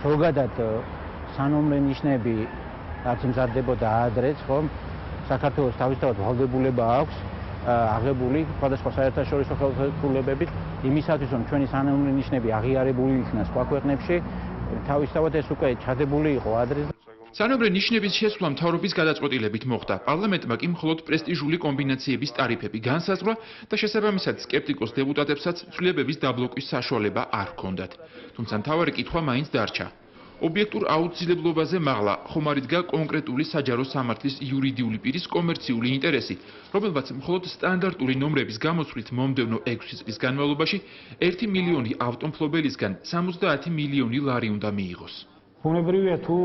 ზოგადად სანომრე ნიშნები რაც მზადდებოდა ადრეც, ხომ, საქართველოს თავისთავად ვალდებულება აქვს აღებული სხვადასხვა საერთაშორისო ხელისუფლებებით იმისათვის, რომ ჩვენი სანომრე ნიშნები აღიარებული იქნა სხვა ქვეყნებში, თავისთავად ეს უკვე ჩადებული იყო ადრე. სანომრე ნიშნების შესვლა მთავრობის გადაწყვეტილებით მოხდა. პარლამენტმა კი მხოლოდ პრესტიჟული კომბინაციების ტარიფები განსაზღვრა და შესაბამისად სკეპტიკოს დეპუტატებსაც ცვლილებების დაბლოკვის საშუალება არ ჰქონდათ. თუმცა მთავარი კითხვა მაინც დარჩა. ობიექტურ აუცილებლობაზე მაღლა ხომ არ იდგა კონკრეტული საჯარო სამართლის იურიდიული პირის კომერციული ინტერესი, რომელმაც მხოლოდ სტანდარტული ნომრების გამოსვლით მომდევნო 6 წლის განმავლობაში 1 მილიონი ავტომფლობელისგან 70 მილიონი ლარი უნდა მიიღოს. ბუნებრივია თუ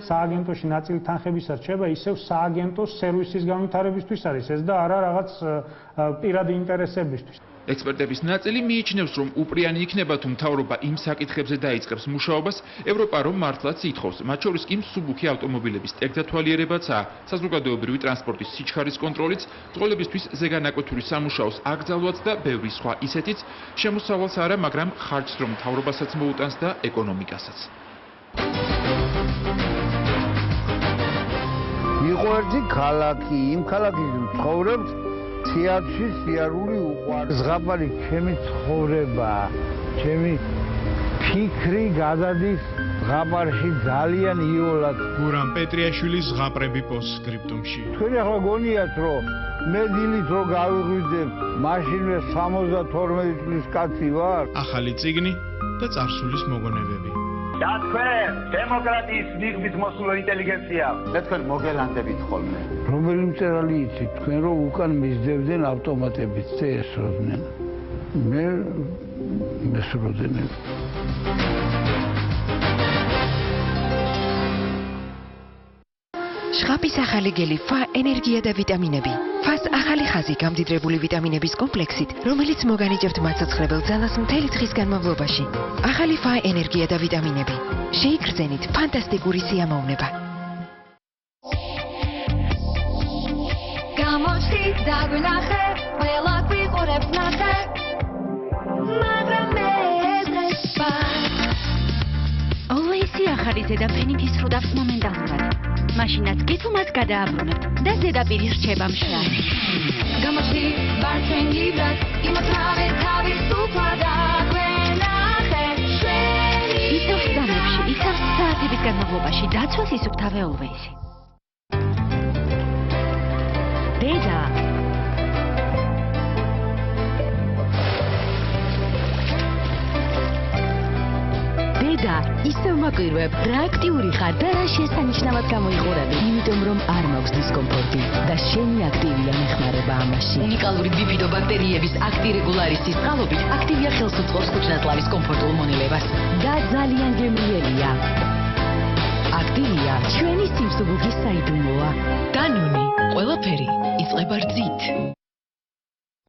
სააგენტოში ნაწილი თანხებისა რჩება, ისევ სააგენტოს სერვისის განვითარებისთვის არის ეს და არა რაღაც პირადი ინტერესებისთვის. ექსპერტების ნაწილი მიიჩნევს, რომ უპრიანი იქნება თუ მთავრობა იმ საკითხებზე დაიწყებს მუშაობას, ევროპა რომ მართლაც ითხოვს, მათ შორის კი მსუბუქი ავტომობილების ტექდათვალიერებაცაა, საზოგადოებრივი ტრანსპორტის სიჩქარის კონტროლიც, წყვილებისთვის ზეგანაკვეთური სამუშაოს აკრძალვაც და ბევრი სხვა ისეთიც, შემოსავალს არა, მაგრამ ხარჯს რომ მთავრობასაც მოუტანს და ეკონომიკასაც. იყო ერთი ქალაქი, იმ ქალაქის მცხოვრებს თეატრში სიარული უყვარს. ზღაპარი ჩემი ცხოვრება, ჩემი ფიქრი გადადის ზღაპარში ძალიან იოლად. გურამ პეტრიაშვილის ზღაპრები პოსტსკრიპტუმში. თქვენ ახლა გონიათ, რომ მე დილით რო გავიღვიძებ, მაშინვე 72 წლის კაცი ვარ. ახალი წიგნი და წარსულის მოგონებები. და თქვენ დემოკრატიის მიღმის მოსულო ინტელიგენცია და თქვენ მოგელანდებით ხოლმე. რომელი მწერალი იცით თქვენ რომ უკან მისდევდნენ ავტომატებით და ესროდნენ. მე მესროდნენ. შხაპის ახალი გელი ფა ენერგია და ვიტამინები. ფას ახალი ხაზი გამდიდრებული ვიტამინების კომპლექსით, რომელიც მოგანიჭებთ მაცოცხლებელ ძალას მთელი დღის განმავლობაში. ახალი ფა ენერგია და ვიტამინები. შეიგრძენით ფანტასტიკური სიამოვნება. გამოჩი დაგვინახე, ყველა გვიყურებს ნახე. მაგრამ მე დღეს ვარ. Always-ი ახალი ზედაფენი ისრუდავს მომენტალურად. მაშინაც კი თუ მას გადააბრუნებთ და ზედაპირი რჩება მშრალი. გამოჩი ვარ ჩვენ გიბრად, იმოთავე თავის უფლა დაგვენახე შვენი. იცავს ზამებში, იცავს საათების განმავლობაში დაცვას ისუფთავე Always-ი. დედა და ისევ მაკვირვებ, რა აქტიური ხარ და რა შესანიშნავად გამოიყურები, იმიტომ რომ არ მაქვს დისკომფორტი და შენი აქტივია მეხმარება ამაში. უნიკალური ბიფიდობაქტერიების აქტირეგულარისის წყალობით აქტივია ხელს უწყობს კუჭნაწლავის კომფორტულ მონელებას და ძალიან გემრიელია. აქტივია ჩვენი სიმსუბუქის საიდუმლოა. დანონი, ყველაფერი იწყება რძით.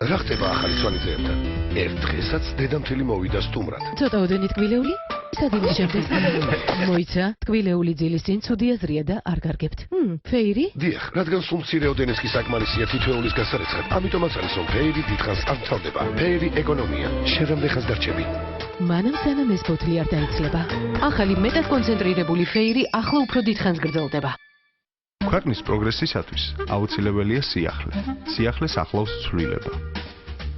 რა ხდება ახალი სვანიძეებთან? ერთ დღესაც დედამთილი მოვიდა სტუმრად. ცოტა ოდენით ტკბილეული? სადილის შემდეგ მოიცა, ტკბილეული ძილის წინ ცუდი აზრია და არ გარგებთ. ფეირი? დიახ, რადგან სულ მცირე ოდენეს კი საკმარისია თითოეულის გასარეცხად, ამიტომაც არის რომ ფეირი დიდხანს არ მთავრდება. ფეირი ეკონომია, შევამდე ხანს დარჩები. მანამ სანამ ეს ფოთლი არ დაიცლება. ახალი მეტად კონცენტრირებული ფეირი ახლა უფრო დიდხანს გრძელდება. ქვეყნის პროგრესისათვის აუცილებელია სიახლე. სიახლეს ახლავს ცვლილება.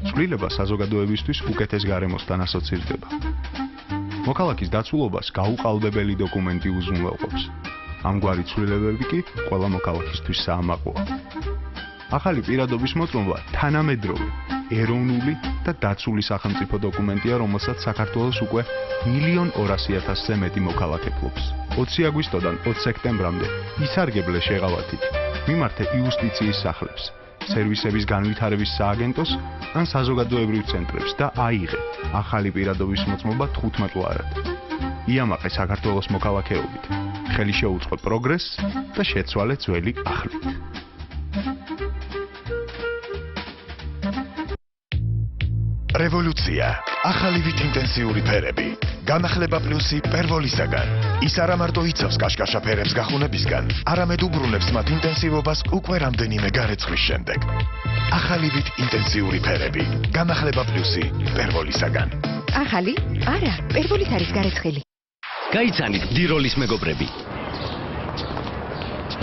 ცვლილება საზოგადოებისთვის უკეთეს გარემოსთან ასოცირდება. მოქალაქის დაცულობას გაუყალბებელი დოკუმენტი უზრუნველყოფს. ამგვარი ცვლილებები კი ყველა მოქალაქისთვის საამაყოა. ახალი პირადობის მოწმობა თანამედროვე, ეროვნული და დაცული სახელმწიფო დოკუმენტია, რომელსაც საქართველოს უკვე 1,200,000-ზე მეტი მოქალაქე ფლობს. 20 აგვისტოდან 20 სექტემბრამდე ისარგებლე შეღავათით მიმართე იუსტიციის სახლებს, სერვისების განვითარების სააგენტოს ან საზოგადოებრივ ცენტრებს და აიღე ახალი პირადობის მოწმობა 15 ლარად. იამაყე საქართველოს მოქალაქეობით, ხელი შეუწყო პროგრესს და შეცვალე ძველი ახლით. რევოლუცია, ახალი ვით ინტენსიური ფერები, განახლება პლუსი პერვოლისაგან. ის არა მარტო იცავს კაშკაშა ფერებს გახუნებისგან, არამედ უბრუნებს მათ ინტენსივობას უკვე რამდენიმე გარეცხვის შემდეგ. ახალი ვით ინტენსიური ფერები, განახლება პლუსი პერვოლისაგან. ახალი? არა, პერვოლით არის გარეცხილი. გაიცანით დიროლის მეგობრები.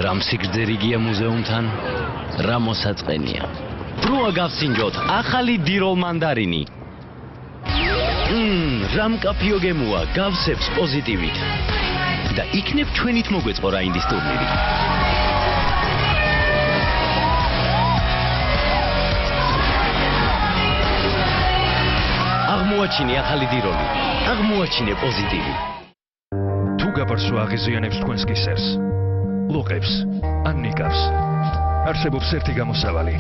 რამ სიგრძე რიგია მუზეუმთან, რა მოსაწყენია. პროა გავსინჯოთ ახალი დიროლ მანდარინი. რამ კაფიო გემოა, გავსებს პოზიტივით. და იქნებ ჩვენით მოგვეწყო რაინდის ტურნირი. აღმოაჩინე ახალი დიროლი, აღმოაჩინე პოზიტივი. თუ გაბარსო აღიზიანებს თქვენს კისერს, ლოყებს ან ნიკავს, არსებობს ერთი გამოსავალი.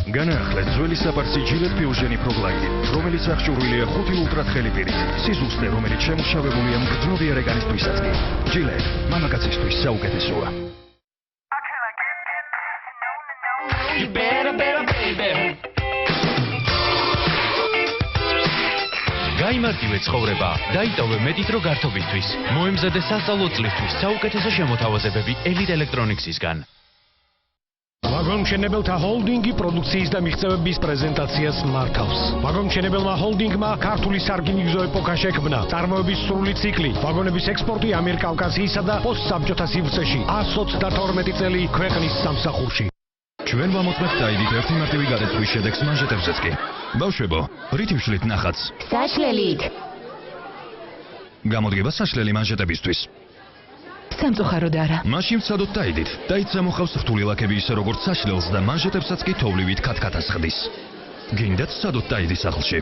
განაახლეთ ძველი საპარსი ჯილეტ ფიუჟენი პროგლაიდი, რომელიც აღჭურვილია 5 ულტრათხელი პირით, სიზუსტე, რომელიც შემუშავებულია მგრძნობიარე განისთვისაც კი. ჯილეტ მამაკაცისთვის საუკეთესოა. გაიმარტივე ცხოვრება, დაიტოვე მეტი დრო გართობისთვის. მოემზადე სასწავლო წლისთვის საუკეთესო შემოთავაზებები ელიტ ელექტრონიქსისგან. ვაგონმშენებელთა ჰოლდინგი პროდუქციის და მიღწევების პრეზენტაციას მართავს. ვაგონმშენებელმა ჰოლდინგმა ქართული სარკინიგზო ეპოქა შექმნა. წარმოების სრული ციკლი, ვაგონების ექსპორტი ამიერკავკასიისა და პოსტსაბჭოთა სივრცეში 122 წელი ქვეყნის სამსახურში. ჩვენ ვამოწმებთ დაიდით ერთი მარტივი გადაწვის შედეგს მანჟეტებზეც კი. ბავშვებო, რით ვშლით ნახატს? საშლელით. გამოდგება საშლელი მანჟეტებისთვის. სამწუხაროდ არა. მაშინ ვცადოთ დაიდით. დაით სამოხავს რთული ლაქები ისე როგორც საშლელს და მანჟეტებსაც კი თოვლივით ქათქათას ხდის. გინდათ ვცადოთ დაიდის სახლში?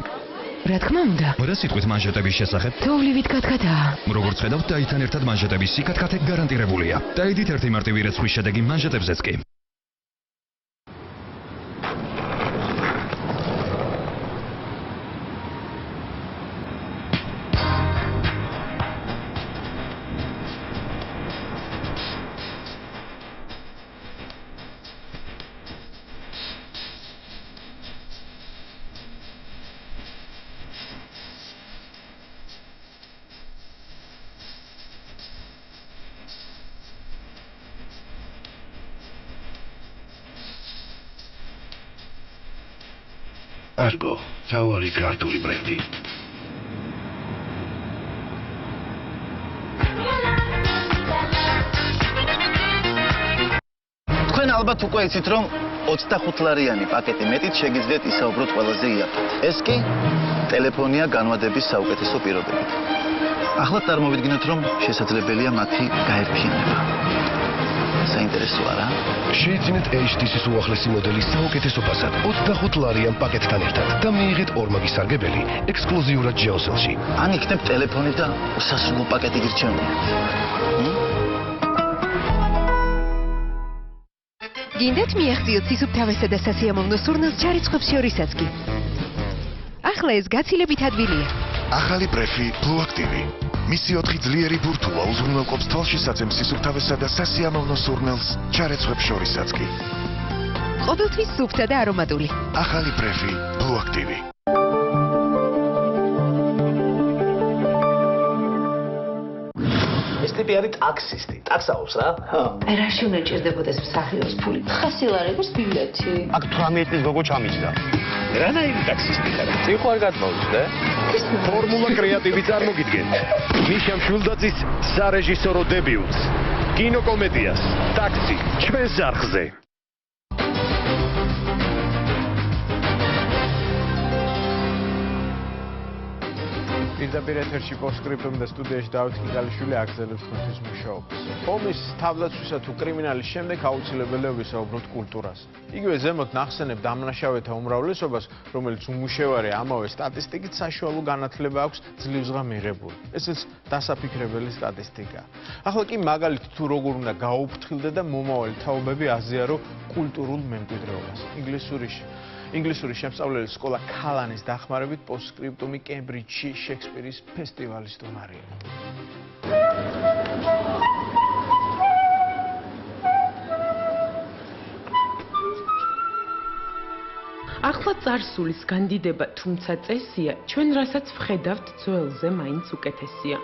რა თქმა უნდა. რა სიტყვით მანჟეტების შესახებ? თოვლივით ქათქათაა. როგორც ხედავთ, დაითთან ერთად მანჟეტების სიკათქათე გარანტირებულია. დაიდით ერთი მარტივი რეცხვის შედეგი მანჟეტებზეც კი. Argo, თავარი ქართული ბრენდი. თქვენ ალბათ უკვე იცით, რომ 25 ლარიანი პაკეტი მეტით შეგიძლიათ ისაუბროთ ყველაზე იაფად. ეს კი ტელეფონია განვადების საუკეთესო პირობებით. ახლა წარმოვიდგინოთ, რომ შესაძლებელია მათი გაერთიანება. საინტერესოა რა? შეიძინეთ HTC-ის უახლესი მოდელის საუკეთესო ფასად 25 ლარიან პაკეტთან ერთად და მიიღეთ ორმაგი სარგებელი ექსკლუზიურად ჯეოსელში. ან იქნებ ტელეფონი და სასრულ პაკეტი გირჩევნია. გინდათ მიაღწიოთ სისუფთავესა და სასიამოვნო სურნელს ჩარიცხვებს შორისაც კი. ახლა ეს გაცილებით ადვილია. ახალი პრეფი ბლუაქტივი. მისი 4 ძლიერი ბურთულა უზრუნველყოფს თვალშისაცემ სისუფთავესა და სასიამოვნო სურნელს ჩარეცხვებს შორისაც კი. ყოველთვის სუფთა და არომატული. ახალი პრეფი ბლუაქტივი. ეს ტიპი არის ტაქსისტი. ტაქსაობს რა? ხო. პერაში უნდა ჭირდებოდეს მსახიობს ფული. 100 ლარების ბილეთი. აქ 18 წლის გოგო ჩამიჯდა. რანაირი ტაქსისტი ხარ? წიხო არ გადმოვიჯდა? ფორმულა კრეატივი წარმოგიდგენთ. მიშა მშვილდაძის სარეჟისორო დებიუტს. კინოკომედიას ტაქსი ჩვენ ზარხზე. პირდაპირ ეთერში პოსტსკრიპტუმ და სტუდიაში დავით კიკალიშვილი აგზელებს თქვენთვის მუშაობას. ომის თავდაცვისა თუ კრიმინალის შემდეგ აუცილებელია ვისაუბროთ კულტურაზე. იგივე ზემოთ ნახსენებ დამნაშავეთა უმრავლესობას, რომელიც უმუშევარი ამავე სტატისტიკით საშუალო განათლება აქვს ძლივსღა მიღებული. ესეც დასაფიქრებელი სტატისტიკაა. ახლა კი მაგალითი თუ როგორ უნდა გაუფრთხილდე და მომავალი თაობები აზიარო კულტურულ მემკვიდრეობას. ინგლისური შემსწავლელი სკოლა ქალანის დახმარებით პოსტსკრიპტუმი კემბრიჯში შექსპირის ფესტივალის სტუმარია. ახლა წარსულის განდიდება თუმცა წესია, ჩვენ რასაც ვხედავთ ძველზე მაინც უკეთესია.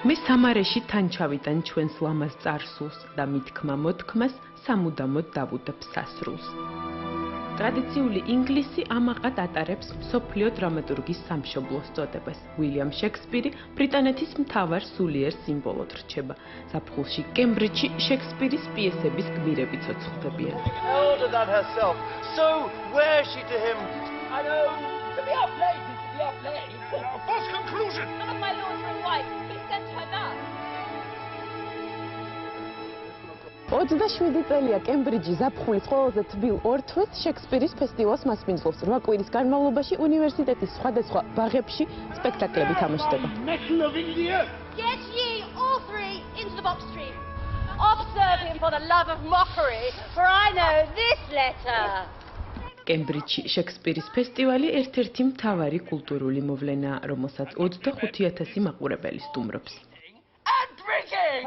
მე სამარეში თან ჩავიტან ჩვენს ლამაზ წარსულს და მithქმა მოთქმას სამუდამოდ დავუდებ სასრულს. ტრადიციული ინგლისი ამაყად ატარებს მსოფლიო დრამატურგის სამშობლოს წოდებას. უილიამ შექსპირი ბრიტანეთის მთავარ სულიერ სიმბოლოდ რჩება. ზაფხულში კემბრიჯში შექსპირის პიესების გმირები ცოცხლდებიან. Older than herself. So where is she to him? I know. To be our play, to be our play. A false conclusion. None of my lord's own wife. He sent her now. 27 წელია კემბრიჯი ზაფხულის ყველაზე თბილ ორ თვეს შექსპირის ფესტივალს მასპინძლობს. 8 კვირის განმავლობაში უნივერსიტეტის სხვადასხვა ბაღებში სპექტაკლები თამაშდება. Get ye all three into the box tree. Observe him for the love of mockery, for I know this letter. კემბრიჯში შექსპირის ფესტივალი ერთ-ერთი მთავარი კულტურული მოვლენაა, რომელსაც 25,000 მაყურებელი სტუმრობს. And drinking.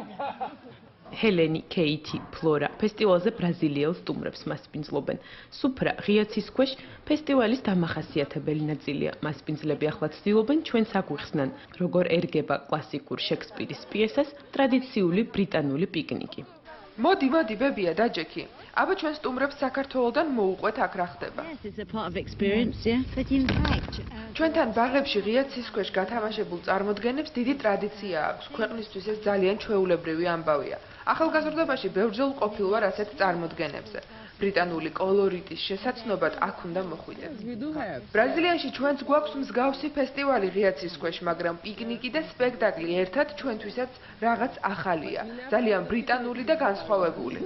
ჰელენი, კეითი, ფლორა ფესტივალზე ბრაზილიელ სტუმრებს მასპინძლობენ. სუფრა ღია ცის ქვეშ ფესტივალის დამახასიათებელი ნაწილია. მასპინძლები ახლა ცდილობენ ჩვენს აგვიხსნან, როგორ ერგება კლასიკურ შექსპირის პიესას ტრადიციული ბრიტანული პიკნიკი. მოდი, ბებია და ჯექი. აბა ჩვენ სტუმრებს საქართველოდან მოუყვეთ აქ რა ხდება. ჩვენთან ბაღებში ღია ცის ქვეშ გათამაშებულ წარმოდგენებს დიდი ტრადიცია აქვს. ქვეყნისთვის ეს ძალიან ჩვეულებრივი ამბავია. ახალგაზრდობაში ბევრჯერ ყოფილ ვარ ასეთ წარმოდგენებზე. ბრიტანული კოლორიტის შესაცნობად აქ უნდა მოხვიდეთ. ბრაზილიაში ჩვენც გვაქვს მსგავსი ფესტივალი ღია ცის ქვეშ, მაგრამ პიკნიკი და სპექტაკლი ერთად ჩვენთვისაც რაღაც ახალია. ძალიან ბრიტანული და განსხვავებული.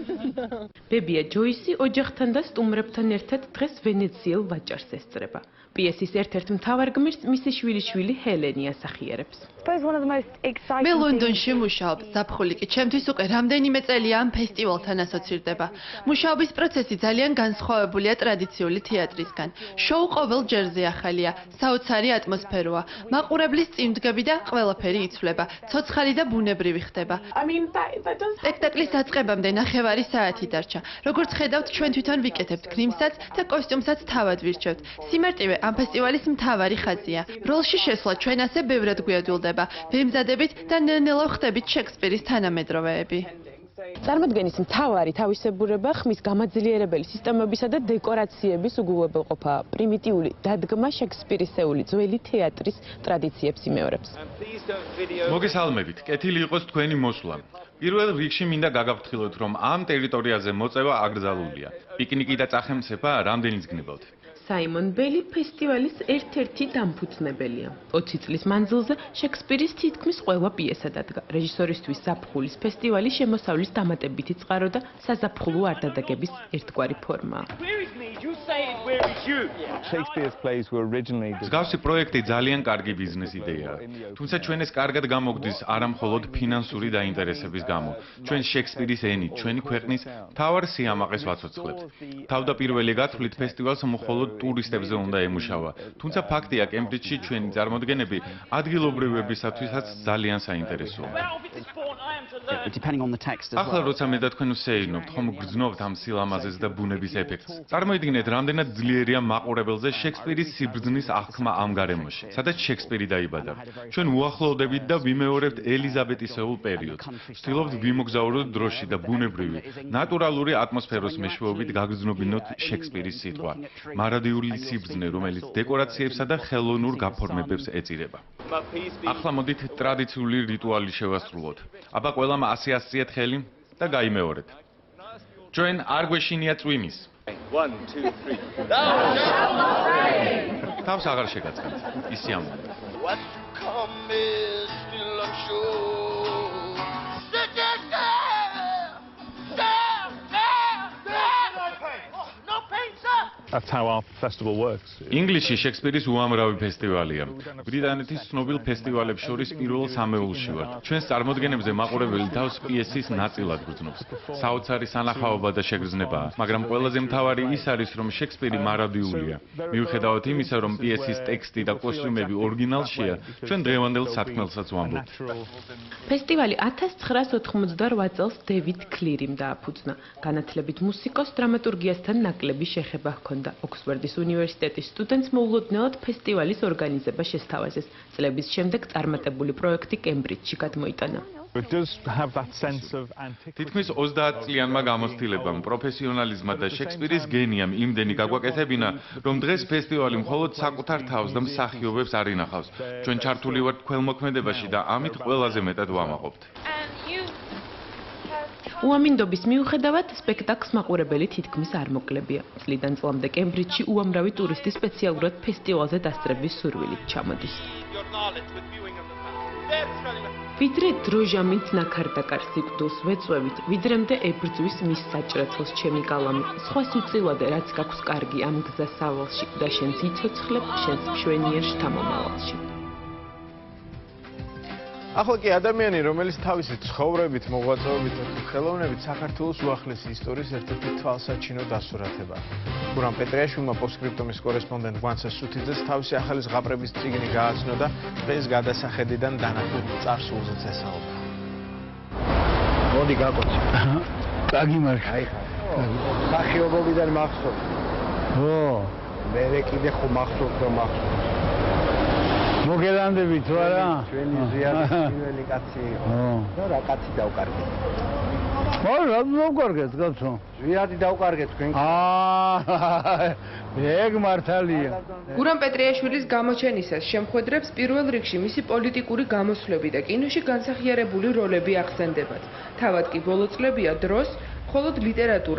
ბებია ჯოისი ოჯახთან და სტუმრებთან ერთად დღეს ვენეციელ ვაჭარს ესწრება. პიესის ერთ-ერთ მთავარ გმირს მისი შვილიშვილი ჰელენი ასახიერებს. მე ლონდონში მუშაობ. ზაფხული კი ჩემთვის უკვე რამდენიმე წელია ამ ფესტივალთან ასოცირდება. მუშაობის პროცესი ძალიან განსხვავებულია ტრადიციული თეატრისგან. შოუ ყოველ ჯერზე ახალია, საოცარი ატმოსფეროა. მაყურებლის წინდგები და ყველაფერი იცვლება. ცოცხალი და ბუნებრივი ხდება. სპექტაკლის დაწყებამდე ნახევარი საათი დარჩა. როგორც ხედავთ, ჩვენ თვითონ ვიკეთებთ გრიმსაც და კოსტიუმსაც თავად ვირჩევთ. სიმარტივე ამ ფესტივალის მთავარი ხაზია. როლში შესვლა ჩვენ ასე ბევრად გვიადვილდება. ვემზადებით და ნელ-ნელა ვხდებით შექსპირის თანამედროვეები. წარმოდგენის მთავარი თავისებურება ხმის გამაძლიერებელი სისტემებისა და დეკორაციების უგულებელყოფაა. პრიმიტიული დადგმა შექსპირისეული ძველი თეატრის ტრადიციებს იმეორებს. მოგესალმებით, კეთილი იყოს თქვენი მოსვლა. პირველ რიგში მინდა გაგაფრთხილოთ, რომ ამ ტერიტორიაზე მოწევა აკრძალულია. პიკნიკი და წახემსება რამდენიც გნებავთ. საიმონ ბელი ფესტივალის ერთ-ერთი დამფუძნებელია. 20 წლის მანძილზე შექსპირის თითქმის ყველა პიესა დადგა. რეჟისორისთვის ზაფხულის ფესტივალი შემოსავლის დამატებითი წყარო და საზაფხულო არდადეგების ერთგვარი ფორმაა. მსგავსი პროექტი ძალიან კარგი ბიზნეს იდეაა. თუმცა ჩვენ ეს კარგად გამოგდის არა მხოლოდ ფინანსური დაინტერესების გამო. ჩვენ შექსპირის ენით, ჩვენი ქვეყნის მთავარ სიამაყეს ვაცოცხლებთ. თავდაპირველი გათვლით ფესტივალს მხოლოდ ტურისტებზე უნდა ემუშავა. თუმცა ფაქტია, კემბრიჯში ჩვენი წარმოდგენები ადგილობრივებისათვისაც ძალიან საინტერესოა. ახლა როცა მე და თქვენ ვსეირნობთ, ხომ გრძნობთ ამ სილამაზეს და ბუნების ეფექტს. წარმოიდგინეთ, რამდენად ძლიერია მაყურებელზე შექსპირის სიბრძნის აღქმა ამ გარემოში, სადაც შექსპირი დაიბადა. ჩვენ უახლოვდებით და ვიმეორებთ ელიზაბეტისეულ პერიოდს. ვცდილობთ ვიმოგზაუროთ დროში და ბუნებრივი, ნატურალური ატმოსფეროს მეშვეობით გაგრძნობინოთ შექსპირის სიტყვა. მარადიული სიბრძნე, რომელიც დეკორაციებსა და ხელოვნურ გაფორმებებს ეწირება. ახლა მოდით ტრადიციული რიტუალი შევასრულოთ. აბა ყველამ ასე ასწიეთ ხელი და გაიმეორეთ. ჩვენ არ გვეშინია წვიმის. 1 2 3 თავს აღარ შეგაწყენთ. ისი ამბობთ. What come is still unsure. That's how our festival works. ინგლისში შექსპირის უამრავი ფესტივალია. ბრიტანეთის ცნობილ ფესტივალებს შორის პირველ სამეულში ვართ. ჩვენს წარმოდგენებზე მაყურებელი თავს პიესის ნაწილად გრძნობს. საოცარი სანახაობა და შეგრძნებაა, მაგრამ ყველაზე მთავარი ის არის, რომ შექსპირი მარადიულია. მიუხედავად იმისა, რომ პიესის ტექსტი და კოსტიუმები ორიგინალშია, ჩვენ დღევანდელ სათქმელსაც ვამბობთ. ფესტივალი 1988 წელს დევიდ კლირიმ დააფუძნა. განათლებით მუსიკოს დრამატურგიასთან ნაკლები შეხება ჰქონდა. დაბრუნდა. ოქსფორდის უნივერსიტეტის სტუდენტს მოულოდნელად ფესტივალის ორგანიზება შესთავაზეს. წლების შემდეგ წარმატებული პროექტი კემბრიჯში გადმოიტანა. თითქმის 30 წლიანმა გამოცდილებამ, პროფესიონალიზმმა და შექსპირის გენიამ იმდენი გაგვაკეთებინა, რომ დღეს ფესტივალი მხოლოდ საკუთარ თავს და მსახიობებს არ ინახავს. ჩვენ ჩართული ვართ ქველმოქმედებაში და ამით ყველაზე მეტად ვამაყობთ. უამინდობის მიუხედავად, სპექტაკლს მაყურებელი თითქმის არ მოკლებია. წლიდან წლამდე კემბრიჯში უამრავი ტურისტი სპეციალურად ფესტივალზე დასწრების სურვილით ჩამოდის. ვიდრე დროჟამით ნაქარდაკარ სიკვდილს ვეწვევით, ვიდრემდე ებრძვის მის საჭრეთელს ჩემი გალამი. სხვას უწილადე, რაც გაქვს კარგი ამ გზასავალში და შენს იცოცხლებ, შენს მშვენიერ შთამომავალში. ახლა კი ადამიანი, რომელიც თავისი ცხოვრებით, მოღვაწეობით და ხელოვნებით საქართველოს უახლესი ისტორიის ერთ-ერთი თვალსაჩინო დასურათებაა. გურამ პეტრიაშვილმა პოსტსკრიპტუმის კორესპონდენტ ვანსა სუთიძეს თავისი ახალი ზღაპრების წიგნი გააცნო და დღეს გადასახედიდან დანახულ წარსულზეც ესაუბრა. მოდი გაკოცე. კარგი მარხა. აი ხა. სახიობობიდან მახსოვს. ო, მე კიდე ხო მახსოვს და მახსოვს. მოგელანდები თუ არა? ჩვენი ზიადის პირველი კაცი იყო. და რა კაცი დავკარგე. რა დავკარგეთ, კაცო? ზიადი დავკარგე თქვენ. ეგ მართალია. გურამ პეტრიაშვილის გამოჩენისას შემხვედრებს პირველ რიგში მისი პოლიტიკური გამოსვლები და კინოში განსახიარებული როლები ახსენდებათ. თავად კი ბოლო წლებია დროს მხოლოდ ლიტერატურა